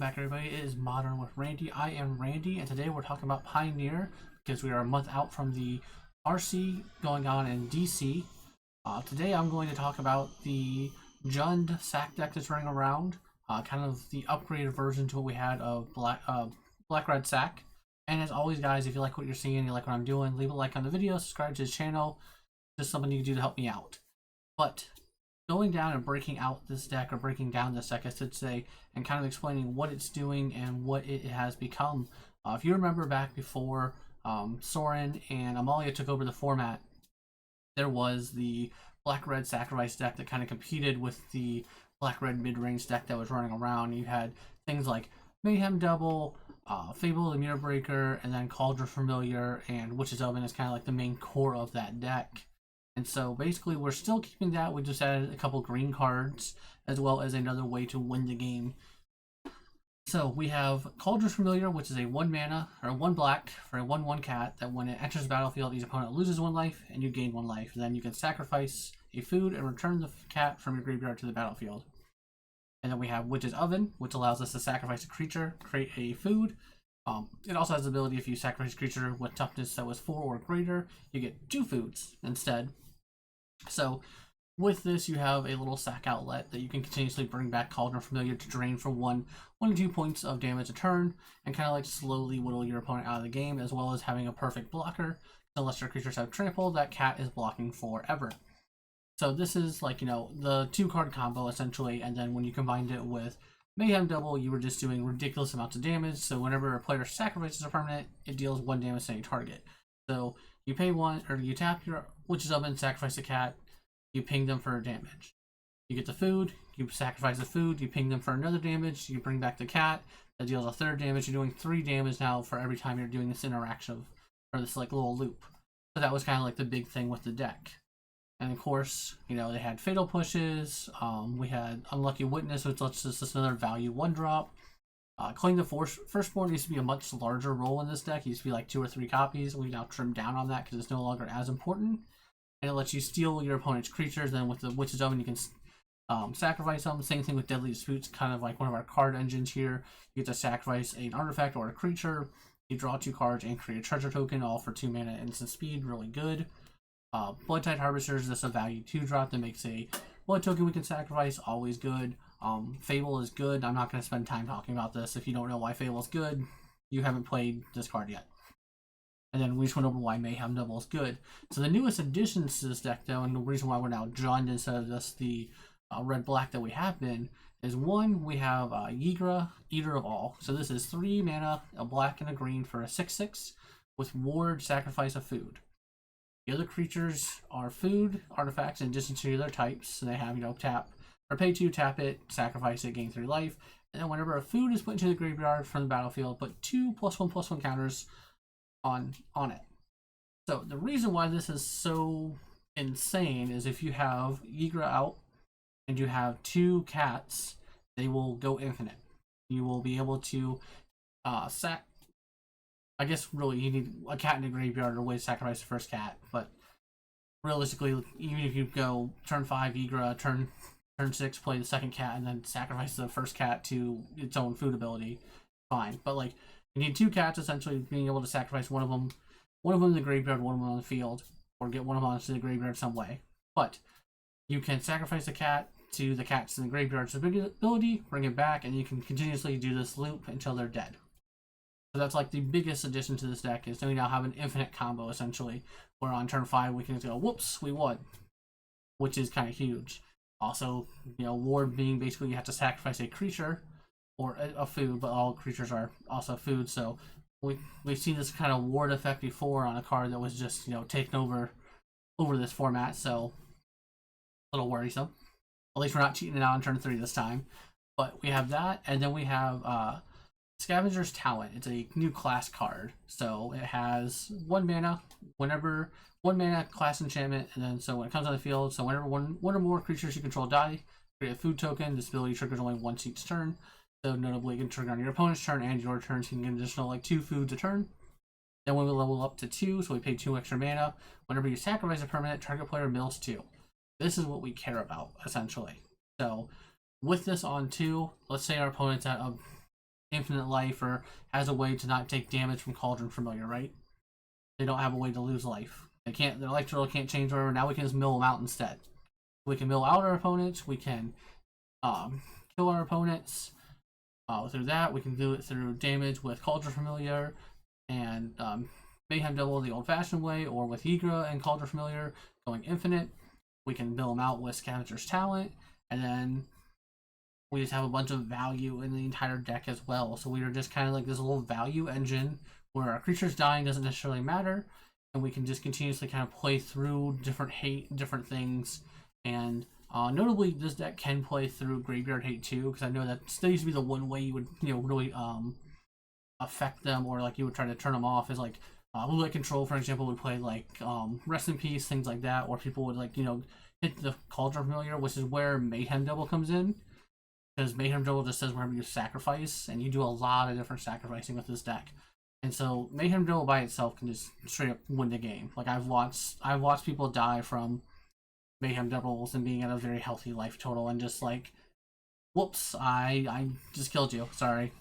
Back everybody, it is Modern with Randy. I am Randy, and today we're talking about Pioneer because we are a month out from the RC going on in DC. Today I'm going to talk about the Jund sack deck that's running around, kind of the upgraded version to what we had of Black Red Sack. And as always, guys, if you like what you're seeing, you like what I'm doing, leave a like on the video, subscribe to the channel. Just something you can do to help me out. But going down and breaking out this deck, or breaking down this deck, I should say, and kind of explaining what it's doing and what it has become. If you remember back before Soren and Amalia took over the format, there was the Black-Red Sacrifice deck that kind of competed with the Black-Red mid-range deck that was running around. You had things like Mayhem Double, Fable the Mirror Breaker, and then Cauldron Familiar, and Witch's Oven is kind of like the main core of that deck. And so basically we're still keeping that. We just added a couple green cards as well as another way to win the game. So we have Cauldron Familiar, which is a 1 mana or 1 black for a 1/1 cat that when it enters the battlefield, each opponent loses 1 life and you gain 1 life. Then you can sacrifice a food and return the cat from your graveyard to the battlefield. And then we have Witch's Oven, which allows us to sacrifice a creature, create a food. It also has the ability, if you sacrifice a creature with toughness that was 4 or greater, you get 2 foods instead. So with this, you have a little sack outlet that you can continuously bring back Cauldron Familiar to drain for 1 to 2 points of damage a turn, and kind of like slowly whittle your opponent out of the game, as well as having a perfect blocker. Unless your creatures have trample, that cat is blocking forever. So this is like, the 2-card combo essentially, and then when you combined it with Mayhem Double, you were just doing ridiculous amounts of damage. So whenever a player sacrifices a permanent, it deals 1 damage to any target. So you pay 1, or you tap your Witch's Oven, sacrifice a cat, you ping them for damage. You get the food, you sacrifice the food, you ping them for another damage, you bring back the cat, that deals a 3rd damage. You're doing 3 damage now for every time you're doing this interaction, or this like little loop. So that was kind of like the big thing with the deck. And of course, they had Fatal Pushes, we had Unlucky Witness, which lets us just another value 1-drop. Claim the Firstborn used to be a much larger role in this deck. It used to be like 2 or 3 copies. We've now trimmed down on that because it's no longer as important. And it lets you steal your opponent's creatures. Then with the Witch's Oven, you can sacrifice them. Same thing with Deadly Disputes, kind of like one of our card engines here. You get to sacrifice an artifact or a creature. You draw 2 cards and create a treasure token, all for 2 mana instant speed. Really good. Bloodtide Harvesters, this is a value 2-drop that makes a blood token we can sacrifice, always good. Fable is good. I'm not going to spend time talking about this. If you don't know why Fable is good, you haven't played this card yet. And then we just went over why Mayhem Double is good. So the newest additions to this deck, though, and the reason why we're now Jund instead of just the red-black that we have been, is 1, we have Yigra, Eater of All. So this is 3 mana, a black and a green for a 6/6 with Ward, sacrifice a food. The other creatures are food artifacts in addition to their types. So they have, tap or pay 2, tap it, sacrifice it, gain 3 life. And then whenever a food is put into the graveyard from the battlefield, put 2 +1/+1 counters on it. So the reason why this is so insane is if you have Yigra out and you have 2 cats, they will go infinite. You will be able to I guess really you need a cat in the graveyard or a way to sacrifice the first cat, but realistically, even if you go turn 5 Yigra, turn 6 play the second cat, and then sacrifice the first cat to its own food ability, fine. But like you need 2 cats essentially, being able to sacrifice one of them in the graveyard, one of them on the field, or get one of them onto the graveyard some way. But you can sacrifice a cat to the cats in the graveyard's ability, bring it back, and you can continuously do this loop until they're dead. So that's like the biggest addition to this deck, is that we now have an infinite combo essentially, where on turn 5 we can just go, whoops, we won, which is kind of huge. Also, Ward being basically you have to sacrifice a creature or a food, but all creatures are also food. So we've seen this kind of Ward effect before on a card that was just taken over this format. So a little worrisome. At least we're not cheating it out on turn 3 this time. But we have that, and then we have Scavenger's Talent. It's a new class card. So it has 1 mana, 1 mana class enchantment, and then so when it comes on the field, so whenever one or more creatures you control die, create a food token. This ability triggers only once each turn. So notably, it can trigger on your opponent's turn and your turn, so you can get an additional 2 foods a turn. Then when we level up to 2, so we pay 2 extra mana, whenever you sacrifice a permanent, target player mills 2. This is what we care about, essentially. So with this on 2, let's say our opponent's at a infinite life or has a way to not take damage from Cauldron Familiar, right? They don't have a way to lose life. They can't. Their life total can't change whatever. Now we can just mill them out instead. We can mill out our opponents. We can kill our opponents through that. We can do it through damage with Cauldron Familiar and Mayhem Devil the old-fashioned way, or with Ygra and Cauldron Familiar going infinite. We can mill them out with Scavenger's Talent, and then we just have a bunch of value in the entire deck as well. So we are just kind of like this little value engine where our creatures dying doesn't necessarily matter, and we can just continuously kind of play through different things. And notably, this deck can play through Graveyard Hate too, because I know that used to be the one way you would really affect them, or like you would try to turn them off, is like blue light control, for example, would play like Rest in Peace, things like that, or people would like hit the Cauldron Familiar, which is where Mayhem Devil comes in. Because Mayhem Devil just says whenever you sacrifice, and you do a lot of different sacrificing with this deck. And so Mayhem Devil by itself can just straight up win the game. Like I've watched people die from Mayhem Devils and being at a very healthy life total, and just like, whoops, I just killed you. Sorry.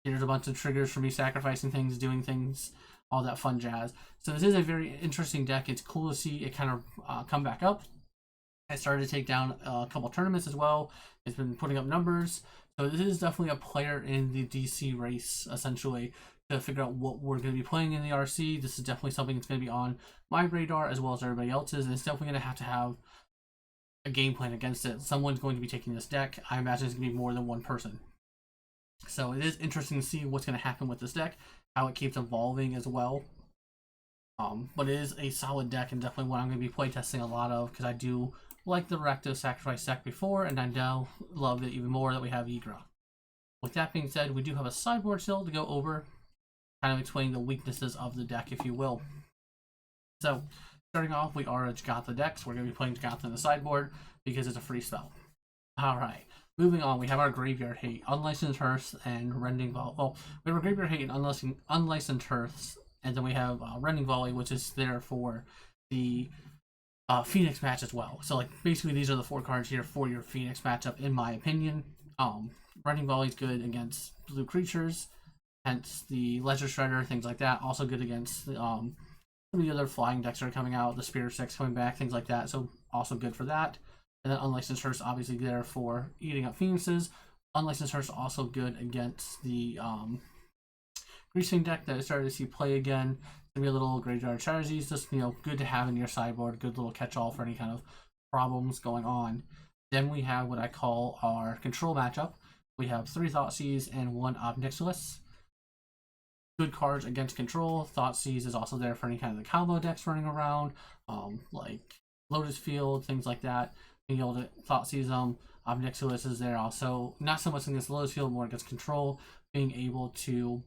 Here's a bunch of triggers for me sacrificing things, doing things, all that fun jazz. So this is a very interesting deck. It's cool to see it kind of come back up. I started to take down a couple tournaments as well. It's been putting up numbers. So this is definitely a player in the DC race, essentially, to figure out what we're going to be playing in the RC. This is definitely something that's going to be on my radar as well as everybody else's. And it's definitely going to have a game plan against it. Someone's going to be taking this deck. I imagine it's going to be more than one person. So it is interesting to see what's going to happen with this deck, how it keeps evolving as well. But it is a solid deck, and definitely one I'm going to be playtesting a lot of, because I do like the Rakdos Sacrifice deck before, and I now love it even more that we have Ygra. With that being said, we do have a sideboard still to go over, kind of explaining the weaknesses of the deck, if you will. So, starting off, we are a Jegantha deck, so we're going to be playing Jegantha in the sideboard, because it's a free spell. Alright, moving on, we have our Graveyard Hate, Unlicensed Hearths, and Rending Volley. Well, we have our Graveyard Hate and Unlicensed Hearths, and then we have Rending Volley, which is there for the Phoenix match as well. So like basically these are the 4 cards here for your Phoenix matchup, in my opinion. Rending Volley is good against blue creatures, hence the Ledger Shredder, things like that. Also good against some of the other flying decks that are coming out, the Spirit Six coming back, things like that. So also good for that. And then Unlicensed Hearths obviously there for eating up Phoenixes. Unlicensed Hearths also good against the Greasing deck that I started to see play again. Maybe a little Graveyard Strategies, just good to have in your sideboard, good little catch-all for any kind of problems going on. Then we have what I call our control matchup. We have 3 Thoughtseize and 1 Ob Nixilis. Good cards against control. Thoughtseize is also there for any kind of the combo decks running around, like Lotus Field, things like that. Being able to Thoughtseize them. Ob Nixilis is there also, not so much against Lotus Field, more against control. Being able to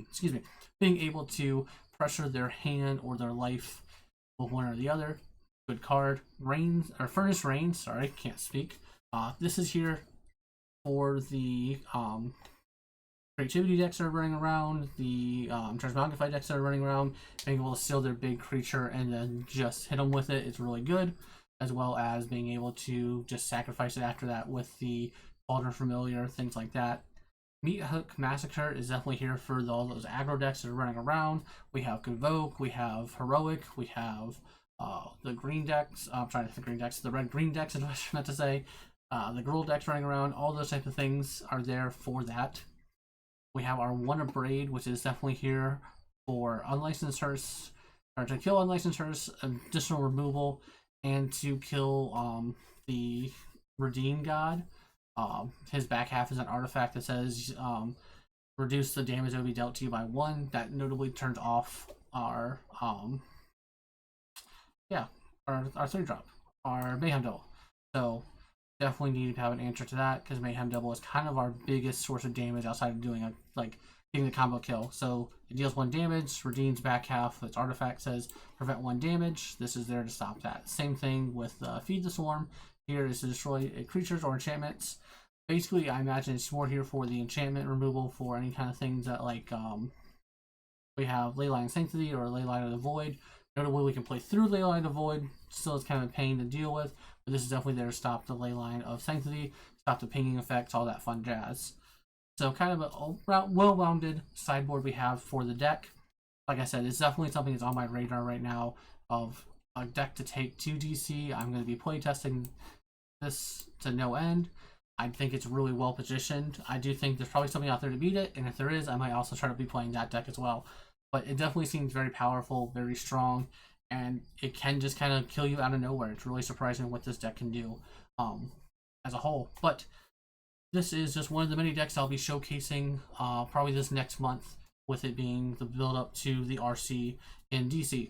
excuse me, being able to pressure their hand or their life with one or the other. Good card. Furnace Rain, sorry, can't speak. This is here for the creativity decks that are running around, the Transmogrify decks that are running around, being able to steal their big creature and then just hit them with it. It's really good, as well as being able to just sacrifice it after that with the Cauldron Familiar, things like that. Meathook Massacre is definitely here for all those aggro decks that are running around. We have Convoke, we have Heroic, we have the green decks. I'm trying to think green decks. The red-green decks is what I meant to say. The Gruul decks running around. All those types of things are there for that. We have our One Abrade, which is definitely here for Unlicensed Hearths, or to kill Unlicensed Hearths, additional removal, and to kill the Redeem God. His back half is an artifact that says reduce the damage that will be dealt to you by 1. That notably turns off our 3-drop, our Mayhem Devil. So definitely need to have an answer to that, because Mayhem Devil is kind of our biggest source of damage outside of doing getting the combo kill. So it deals 1 damage, redeems back half. Its artifact says prevent 1 damage. This is there to stop that. Same thing with Feed the Swarm. Here is to destroy creatures or enchantments. Basically, I imagine it's more here for the enchantment removal for any kind of things that we have Leyline Sanctity or Leyline of the Void. Notably, we can play through Leyline of the Void. Still, it's kind of a pain to deal with, but this is definitely there to stop the Leyline of Sanctity, stop the pinging effects, all that fun jazz. So kind of a well-rounded sideboard we have for the deck. Like I said, it's definitely something that's on my radar right now of a deck to take to DC. I'm going to be playtesting this to no end. I think it's really well positioned. I do think there's probably something out there to beat it, and if there is, I might also try to be playing that deck as well. But it definitely seems very powerful, very strong, and it can just kind of kill you out of nowhere. It's really surprising what this deck can do as a whole. But this is just one of the many decks I'll be showcasing probably this next month, with it being the build up to the RC in DC.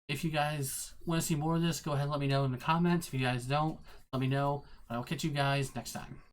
If you guys want to see more of this, go ahead and let me know in the comments. If you guys don't, let me know. But I'll catch you guys next time.